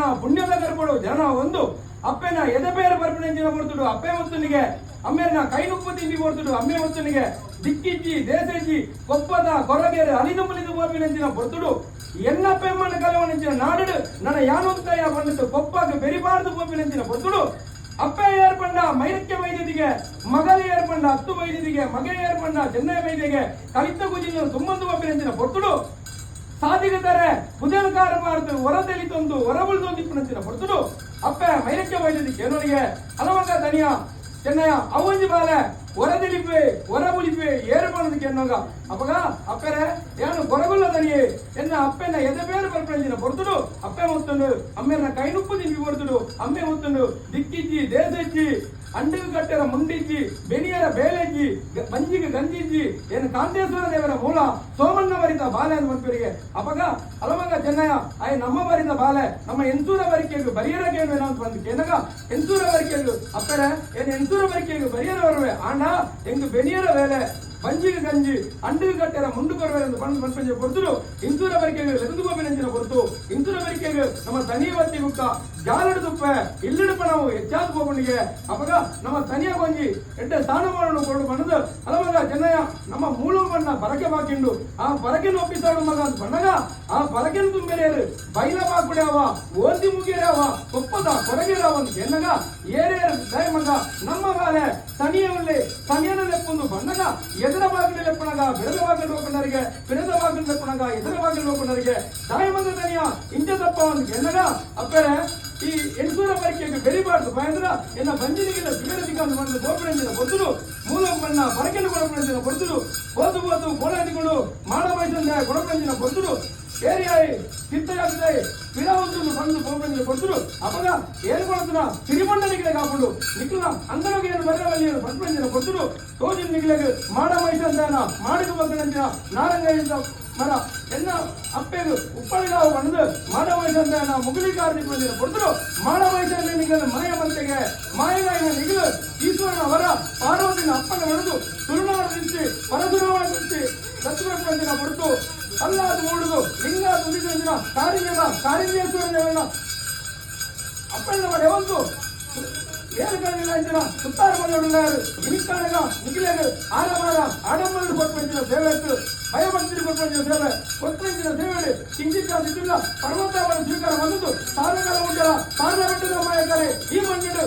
ಎನ್ನ ಪುಣ್ಯದ ಕರ್ಪಡು ಜನ ಒಂದು ಅಪ್ಪೆನ ಎದೆ ಬೇರೆ ಬರ್ಪಣೆಂಚಿನ ಕೊಡ್ತುಡು ಅಪ್ಪೆ ಹೊತ್ತನಿಗೆ ಅಮ್ಮೆನ ಕೈ ನುಪ್ಪು ತಿಂಡಿ ಕೊಡ್ತುಡು ಅಮ್ಮೆ ಹೊತ್ತನಿಗೆ ದಿಕ್ಕಿಜ್ಜಿ ದೇಸಜ್ಜಿ ಕೊಪ್ಪದ ಕೊರಗೇರು ಅಲಿನುಂಬಲಿದು ಬೋರ್ಪಿನೆಂಚಿನ ಕೊಡ್ತುಡು ಎನ್ನಪ್ಪೆಮ್ಮನ ಕಲವನೆಂಚಿನ ನಾಡು ನನ್ನ ಯಾನೊಂತಾಯ ಬಂದಿತ್ತು ಕೊಪ್ಪಕ್ಕೆ ಬೆರಿಬಾರ್ದು ಬೋರ್ಪಿನೆಂಚಿನ ಕೊಡ್ತುಡು ಅಪ್ಪೆ ಏರ್ಪಂಡ ಮೈರಕ್ಕೆ ವೈದ್ಯದಿಗೆ ಮಗಲಿ ಏರ್ಪಂಡ ಹತ್ತು ವೈದ್ಯದಿಗೆ ಮಗ ಏರ್ಪಂಡ ಚೆನ್ನೈ ವೈದ್ಯಗೆ ಕಲಿತ ಗುಜಿನ ತುಂಬೊಂದು ಬೋರ್ಪಿನೆಂಚಿನ ಕೊಡ್ತುಡು ಸಾಧಿಗದರೆ ಪುದಲ್ಕಾರ ಮಾರ್ತು ಹೊರತೆಲಿತೊಂದು ಹೊರಬುಳ್ದೊಂದಿಪ್ಪನಂಚಿನ ಕೊಡ್ತುಡು ಅಪ್ಪೆ ಮೈರಕ್ಕೆ ವೈದ್ಯದಿಗೆ ಏನೋನಿಗೆ ಹಲವಂಗ ದನಿಯ ಚೆನ್ನಯ್ಯ ಅವೊಂಜಿ ಬಾಲೆ ಹೊರದೆಲಿಪೆ ಹೊರಬುಲಿಪೆ ಏರ್ಪಣದಕ್ಕೆ ಎನ್ನೋಗ ಅಪ್ಪಗ ಅಪ್ಪೆರೆ ಏನು ಕೊರಗುಲ್ಲ ದನಿಯೇ ಎನ್ನ ಅಪ್ಪೆನ ಎದೆ ಬೇರೆ ಬರ್ಪಣಂಚಿನ ಕೊಡ್ತುಡು ಅಪ್ಪೆ ಮುತ್ತುಂಡು ಅಮ್ಮೆನ ಕೈ ನುಪ್ಪು ತಿಂಡಿ ಕೊಡ್ತುಡು ಅಮ್ಮೆ ಮುತ್ತುಂಡು ದಿಕ್ಕಿಜ್ಜಿ ದೇಸಜ್ಜಿ ಅಂಡಿಗೆ ಕಟ್ಟೆರ ಮುಂಡಿಜ್ಜಿ ಬೆನಿಯರ ಬೇಲೆಜ್ಜಿ ಬಂಜಿಗೆ ಗಂಜಿಜ್ಜಿ ಏನು ಕಾಂತೇಶ್ವರ ದೇವರ ಮೂಲ ಸೋಮಣ್ಣ ಬರಿತ ಬಾಲೆ ಅಂತ ಬಂದ್ಪರಿಗೆ ಅಪ್ಪಗ ಅಲಮಗ ಚೆನ್ನಯ್ಯ ಆಯ್ ನಮ್ಮ ಬರಿತ ಬಾಲೆ ನಮ್ಮ ಎಂತೂರ ಬರಿಕೆಗೂ ಬರಿಯರ ಕೇಳುವೆ ಅಂತ ಬಂದು ಕೇನಗ ಎಂತೂರ ಬರಿಕೆಗೂ ಅಪ್ಪರೆ ಏನು ಎಂತೂರ ಬರಿಕೆಗೂ ಬರಿಯರ ಬರುವೆ ಆಂಡ ಎಂಗು ಬೆನಿಯರ ಬೇಲೆ ಬಂಜಿಗೆ ಗಂಜಿ ಅಂಡಿಗೆ ಕಟ್ಟೆರ ಮುಂಡು ಕೊರವೆ ಎಂದು ಬಂದು ಬಂದು ಕೊಡ್ತರು ಇಂತೂರ ಬರಿಕೆಗೆ ಎದುರು ಗೋಪಿನಂಚಿನ ಕೊಡ್ತು ಇಂತೂರ ಬರಿಕೆಗೆ ನಮ್ಮ ತನಿಯವತ್ತಿ ಬುಕ್ಕ ಜಾಲಡು ತುಪ್ಪೆ ಇಲ್ಲಿಡಪ ನಾವು ಹೆಚ್ಚಾದ ಹೋಗೊಂಡಿಗೆ ಅವಾಗ ನಮ್ಮ ತನಿಯ ಗೊಂಜಿ ಎಡ್ಡೆ ಸ್ಥಾನ ಮಾಡೋಣ ಕೊಡು ಬಣ್ಣದ ಅಲವಾಗ ಚೆನ್ನಯ್ಯ ನಮ್ಮ ಮೂಲ ಬಣ್ಣ ಬರಕೆ ಬಾಕಿಂಡು ಆ ಬರಕೆನ ಒಪ್ಪಿಸಾಡು ಮಗ ಅಂತ ಬಣ್ಣಗ ಆ ಬರಕೆನ ತುಂಬೇರೇರು ಬೈಲ ಬಾಕುಡ್ಯಾವ ಓದಿ ಮುಗಿಯರಾವ ಕೊಪ್ಪದ ಕೊರಗೇರಾವ ಅಂತ ಎನ್ನಗ ಏರೇರು ದಯ ಮಗ ನಮ್ಮ ಬಾಲೆ ತನಿಯ ಉಳ್ಳಿ ತನಿಯನ ಲೆಪ್ಪೊಂದು ಬಣ್ಣಗ ಎದರ ಬಾಗಿಲು ಲೆಪ್ಪಣಗ ಬೆಳೆದ ಬಾಗಿಲು ಹೋಕೊಂಡರಿಗೆ ಬೆಳೆದ ಬಾಗಿಲು ಲೆಪ್ಪಣಗ ಎದರ ಬಾಗಿಲು ಹೋಕೊಂಡರಿಗೆ ದಾಯ ಮಗ ತನಿಯ ಇಂಚ ತಪ್ಪ ಒಂದು ಎನ್ನಗ ಅಪ್ಪರೆ ಈ ಎಂಟೂರ ಬರಿಕೆಗೆ ಬೆರಿಬಾರ್ದು ಭಯಂದ್ರ ಎನ್ನ ಬಂಜಿನಿಗಿನ ಶಿಬಿರದಿಗನ್ನು ಬಂದು ಗೋಪುರಂಜಿನ ಕೊಡ್ತರು ಮೂಲ ಬಣ್ಣ ಬರಕೆನ ಕೊಡಪುರಂಜಿನ ಕೊಡ್ತರು ಬೋದು ಕೋಳಾದಿಗಳು ಮಾಡಬಯಸಂದ ಕೊಡಪುರಂಜಿನ ಕೊಡ್ತರು ಏರಿಯಾಯಿ ತೀರ್ಥಯಾತ್ರೆ ಪಿರಾವೊಂದು ಬಂದು ಗೋಪುರಂಜಿನ ಕೊಡ್ತರು ಅಪಗ ಏನು ಕೊಡ್ತನ ಸಿರಿಮಂಡಲಿಗೆ ಕಾಕೊಂಡು ನಿಖಿಲ ಅಂಗನಗೆ ಏನು ಬರವಲ್ಲಿಯನ್ನು ಪಂಚರಂಜಿನ ಕೊಡ್ತರು ತೋಜಿನ ನಿಖಿಲೆಗೆ ಮಾಡಬಯಸಂದಾನ ಮಾಡಿದ ಬಗ್ಗನಂಚಿನ ನಾರಂಗ ಮರ ಎನ್ನ ಅಪ್ಪೆಗೆ ಉಪ್ಪಳಿಗಾವು ಬಣ್ಣದು ಮಾಡ ವಯಸ್ಸಂತ ನಾವು ಮುಗುಲಿಗಾರನಿಗೆ ಬಂದಿರೋ ಕೊಡ್ತರು ಮಾಡ ವಯಸ್ಸಲ್ಲಿ ನಿಗಲು ಮನೆಯ ಮಂತೆಗೆ ಮಾಯಗಾಯಿನ ನಿಗಲು ಈಶ್ವರನ ವರ ಪಾರ್ವತಿನ ಅಪ್ಪನ ಬೆಳೆದು ತುರುನಾಡ ನಿಂತಿ ಪರಶುರಾಮನ ನಿಂತಿ ಸತ್ಯವಂತನ ಕೊಡ್ತು ಅಲ್ಲಾದ ಮೂಡುದು ಲಿಂಗಾದ ಉಳಿದ ಕಾರಿಣ್ಯೇಶ್ವರನ ಅಪ್ಪನ ಮನೆ ಒಂದು ಏನು ಕಾಣಿಲ್ಲ ಅಂಚಿನ ಸುತ್ತಾರ ಬಂದವರು ಇನಿಕಾಣಗ ನಿಖಿಲೆಗೆ ಆಡಮಾರ ಆಡಂಬರು ಕೊಟ್ಟು ಸೇವೆತ್ತು ಭಯಭಕ್ತಿ ಕೊಟ್ಟು ಸೇವೆ ಕೊಟ್ಟಿನ ಸೇವೆ ಕಿಂಚಿಲ್ಲ ಪರ್ವತವನ್ನು ಸ್ವೀಕಾರ ಬಂದದ್ದು ಸಾಧಕರ ಉಂಟರ ಸಾಧ ಬೆಟ್ಟದ ಮಾಯಕರೆ ಈ ಮಣ್ಣಿಡು